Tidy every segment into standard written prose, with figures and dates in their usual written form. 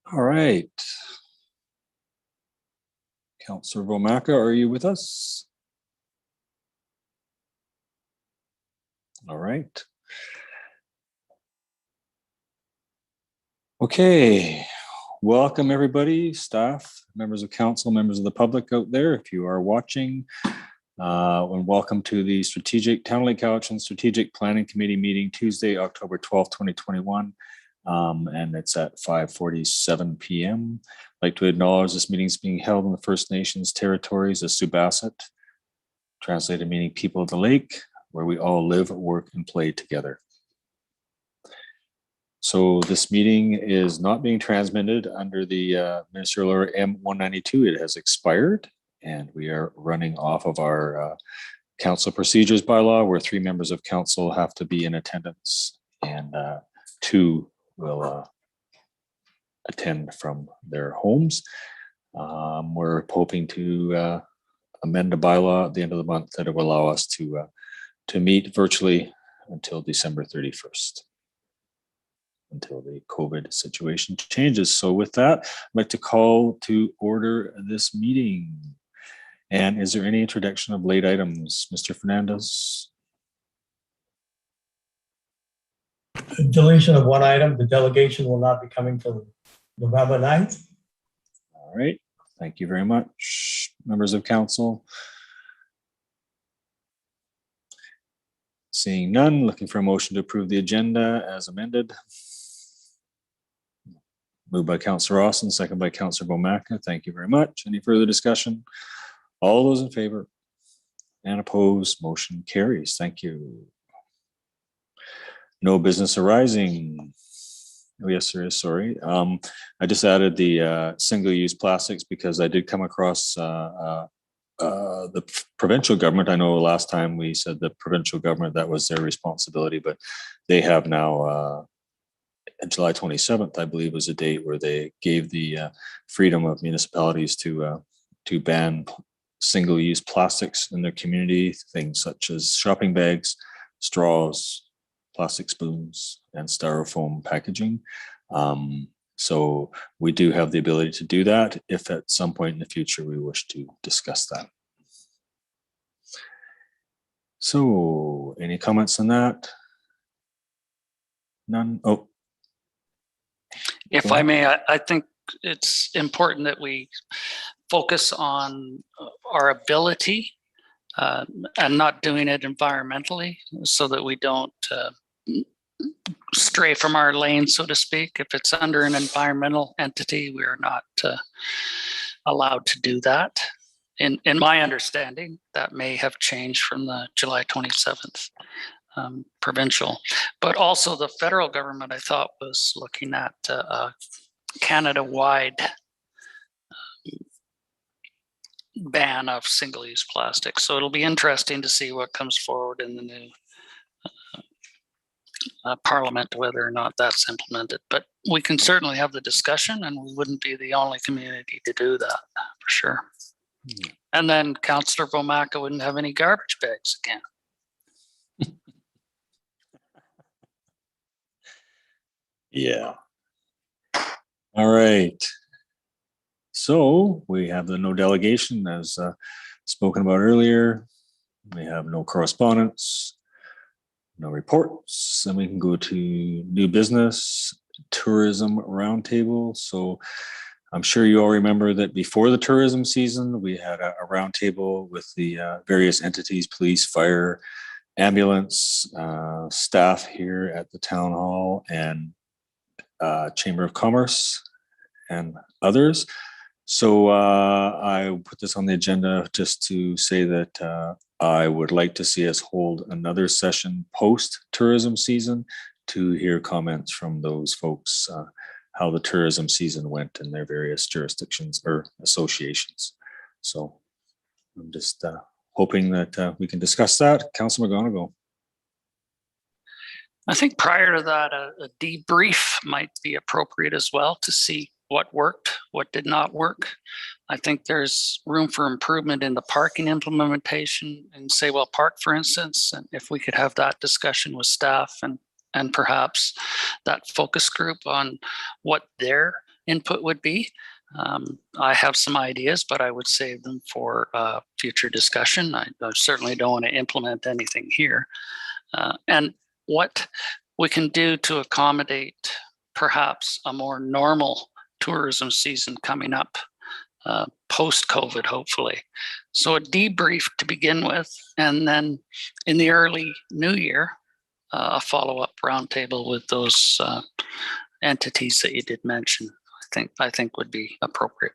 All right. Councillor Vomaca, are you with us? All right. Okay. Welcome everybody, staff, members of council, members of the public out there, if you are watching. And welcome to the Town Lake Cowichan Strategic Planning Committee meeting Tuesday, October 12th, 2021. And it's at 5:47 p.m. I'd like to acknowledge this meeting is being held in the First Nations territories of Subasset, translated meaning people of the lake, where we all live, work, and play together. So this meeting is not being transmitted under the Ministerial Order M192. It has expired, and we are running off of our council procedures bylaw, where 3 members of council have to be in attendance, and 2 will attend from their homes. We're hoping to amend the bylaw at the end of the month that it will allow us to meet virtually until December 31st. Until the COVID situation changes. So with that, I'd like to call to order this meeting. And is there any introduction of late items? Mr. Fernandez? Deletion of one item, the delegation will not be coming till November 9th. All right, thank you very much. Members of council? Seeing none, looking for a motion to approve the agenda as amended. Moved by Councillor Rawson, second by Councillor Vomaca. Thank you very much. Any further discussion? All those in favor and opposed, motion carries. Thank you. No business arising. Oh, yes, there is. Sorry. I just added the single-use plastics because I did come across the provincial government. I know last time we said the provincial government, that was their responsibility, but they have now July 27th, I believe, was a date where they gave the freedom of municipalities to ban single-use plastics in their community, things such as shopping bags, straws, plastic spoons, and styrofoam packaging. So we do have the ability to do that if at some point in the future we wish to discuss that. So any comments on that? None? Oh. If I may, I think it's important that we focus on our ability and not doing it environmentally so that we don't stray from our lane, so to speak. If it's under an environmental entity, we are not allowed to do that. In my understanding, that may have changed from the July 27th. Provincial, but also the federal government, I thought, was looking at Canada-wide ban of single-use plastic. So it'll be interesting to see what comes forward in the new Parliament, whether or not that's implemented. But we can certainly have the discussion, and we wouldn't be the only community to do that, for sure. Mm-hmm. And then Councillor Vomaca wouldn't have any garbage bags again. Yeah. All right. So we have the no delegation as spoken about earlier. We have no correspondence, no reports, and we can go to new business, tourism roundtable. So I'm sure you all remember that before the tourism season, we had a roundtable with the various entities, police, fire, ambulance, staff here at the town hall, and Chamber of Commerce and others. So I put this on the agenda just to say that I would like to see us hold another session post tourism season to hear comments from those folks, how the tourism season went in their various jurisdictions or associations. So I'm just hoping that we can discuss that. Councillor McGonigal. I think prior to that, a debrief might be appropriate as well to see what worked, what did not work. I think there's room for improvement in the parking implementation in Saywell Park, for instance. And if we could have that discussion with staff and perhaps that focus group on what their input would be. I have some ideas, but I would save them for future discussion. I certainly don't want to implement anything here. And what we can do to accommodate perhaps a more normal tourism season coming up post-COVID, hopefully. So a debrief to begin with, and then in the early new year, a follow-up roundtable with those entities that you did mention. I think would be appropriate.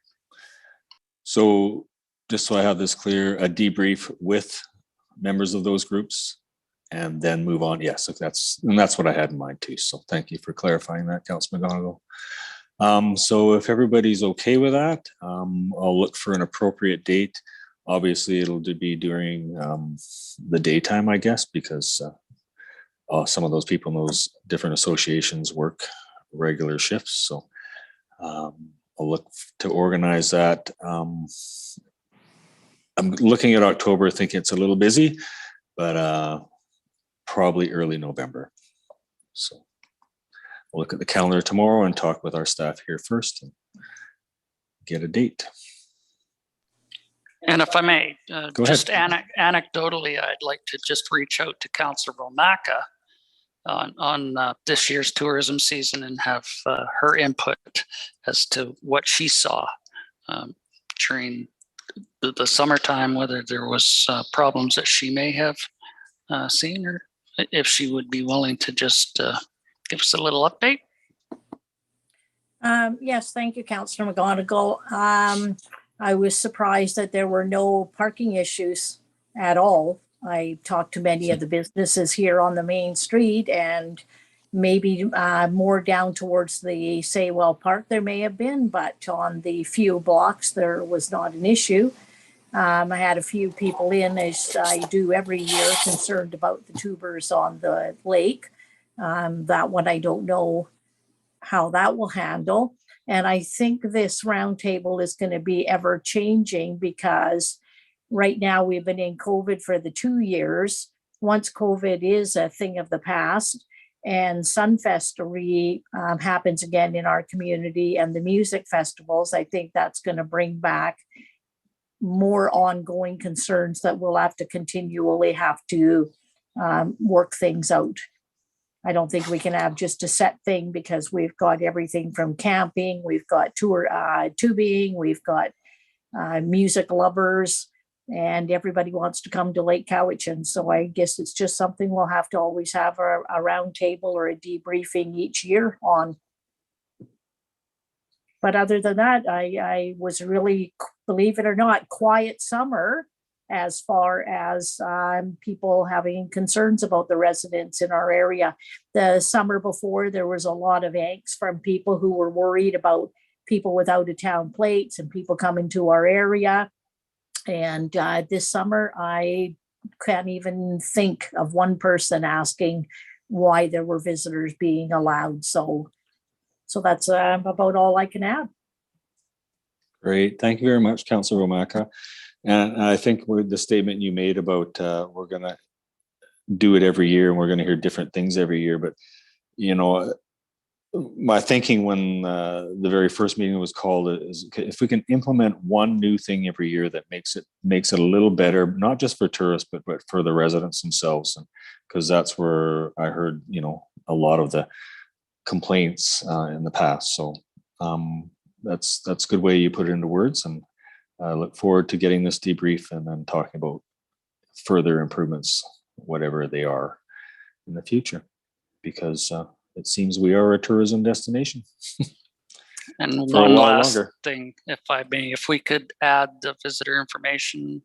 So just so I have this clear, a debrief with members of those groups and then move on. Yes, if that's what I had in mind too. So thank you for clarifying that, Councilor McGonigal. So if everybody's okay with that, I'll look for an appropriate date. Obviously, it'll be during the daytime, I guess, because some of those people in those different associations work regular shifts. So I'll look to organize that. I'm looking at October, thinking it's a little busy, but probably early November. So we'll look at the calendar tomorrow and talk with our staff here first and get a date. And if I may, Go just ahead. anecdotally, I'd like to just reach out to Councillor Romaka on this year's tourism season and have her input as to what she saw during the summertime, whether there was problems that she may have seen, or if she would be willing to just give us a little update. Yes, thank you, Councillor McGonigal. I was surprised that there were no parking issues at all. I talked to many of the businesses here on the main street, and maybe more down towards the Saywell Park there may have been, but on the few blocks there was not an issue. I had a few people in, as I do every year, concerned about the tubers on the lake. That one I don't know how that will handle. And I think this roundtable is going to be ever changing, because right now we've been in COVID for the 2 years. Once COVID is a thing of the past and Sunfest happens again in our community and the music festivals, I think that's going to bring back more ongoing concerns that we'll have to continually have to work things out. I don't think we can have just a set thing, because we've got everything from camping, we've got tubing, we've got music lovers, and everybody wants to come to Lake Cowichan. So I guess it's just something we'll have to always have a round table or a debriefing each year on. But other than that, I was really, believe it or not, quiet summer as far as people having concerns about the residents in our area. The summer before, there was a lot of angst from people who were worried about people with out-of-town plates and people coming to our area. And this summer, I can't even think of one person asking why there were visitors being allowed. So that's about all I can add. Great. Thank you very much, Councillor Romaka. And I think with the statement you made about we're going to do it every year and we're going to hear different things every year. But, you know, my thinking when the very first meeting was called is, if we can implement one new thing every year that makes it a little better, not just for tourists, but for the residents themselves. And because that's where I heard, you know, a lot of the complaints in the past. So that's a good way you put it into words. And I look forward to getting this debrief and then talking about further improvements, whatever they are in the future, because it seems we are a tourism destination. And For a one while last longer. thing, if I may, if we could add the visitor information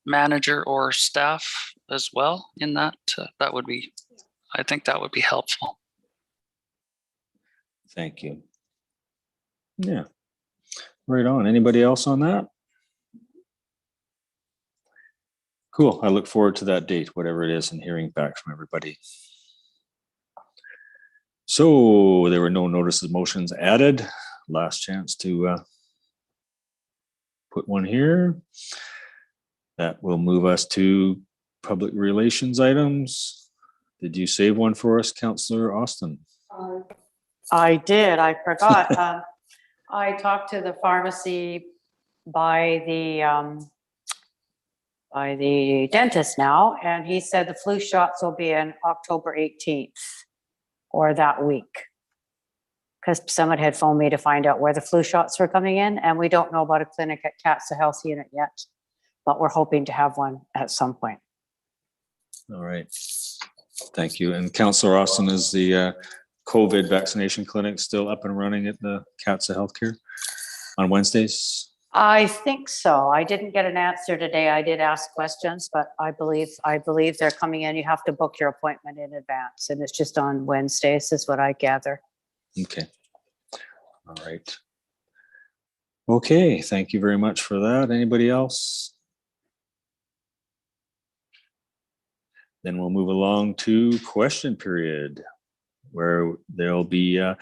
manager or staff as well in that, I think that would be helpful. Thank you. Yeah. Right on. Anybody else on that? Cool. I look forward to that date, whatever it is, and hearing back from everybody. So there were no notices, motions added. Last chance to put one here. That will move us to public relations items. Did you save one for us, Councillor Austin? I did. I forgot. I talked to the pharmacy by the dentist now, and he said the flu shots will be in October 18th or that week. Because someone had phoned me to find out where the flu shots were coming in, and we don't know about a clinic at Catsa Health Unit yet, but we're hoping to have one at some point. All right. Thank you. And Councillor Austin, is the COVID vaccination clinic still up and running at the CATSA Healthcare on Wednesdays? I think so. I didn't get an answer today. I did ask questions, but I believe they're coming in. You have to book your appointment in advance, and it's just on Wednesdays, is what I gather. Okay. All right. Okay, thank you very much for that. Anybody else? Then we'll move along to question period, where there'll be a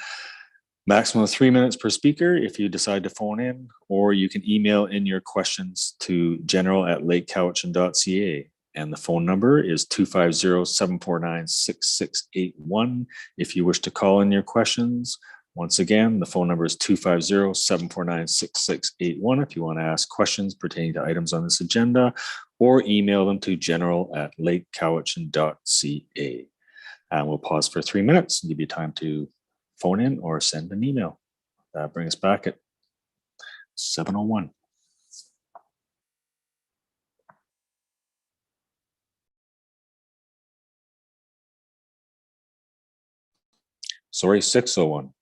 maximum of 3 minutes per speaker if you decide to phone in, or you can email in your questions to general@lakecowichan.ca. And the phone number is 250-749-6681 if you wish to call in your questions. Once again, the phone number is 250-749-6681 if you want to ask questions pertaining to items on this agenda, or email them to general@lakecowichan.ca. And we'll pause for 3 minutes and give you time to phone in or send an email. That brings us back at 7:01. Sorry, 6:01.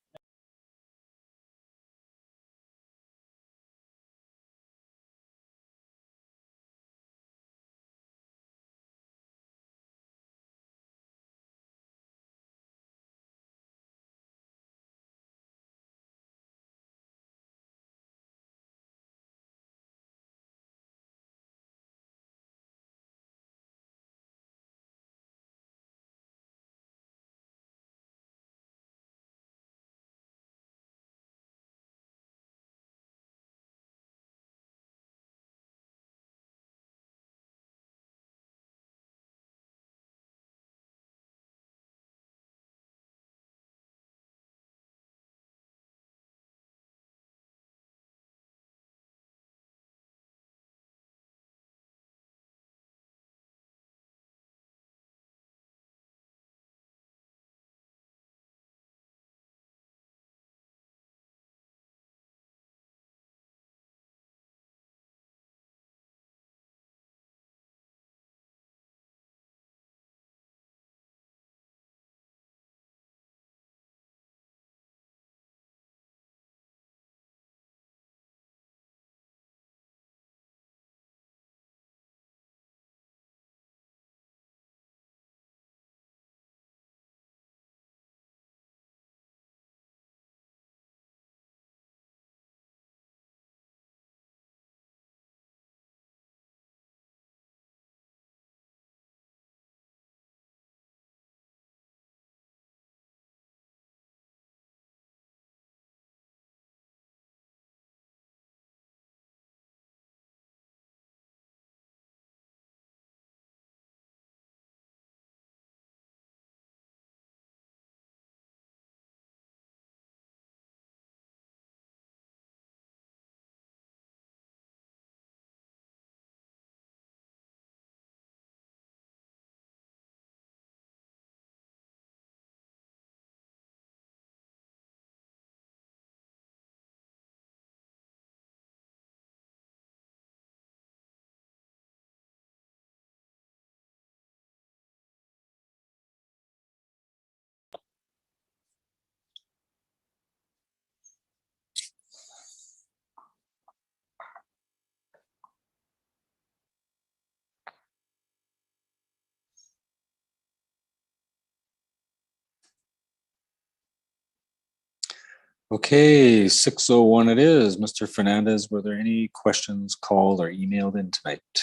Okay, 6:01 it is. Mr. Fernandez, were there any questions called or emailed in tonight?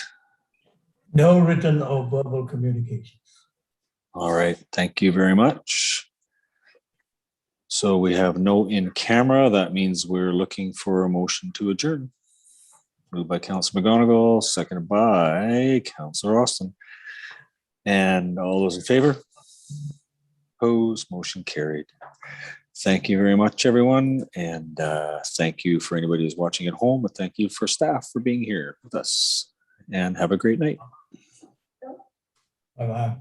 No written or verbal communications. All right, thank you very much. So we have no in camera. That means we're looking for a motion to adjourn. Moved by Councilor McGonigal, seconded by Councilor Austin. And all those in favor? Opposed, motion carried. Thank you very much, everyone. And thank you for anybody who's watching at home. And thank you for staff for being here with us. And have a great night. Bye-bye.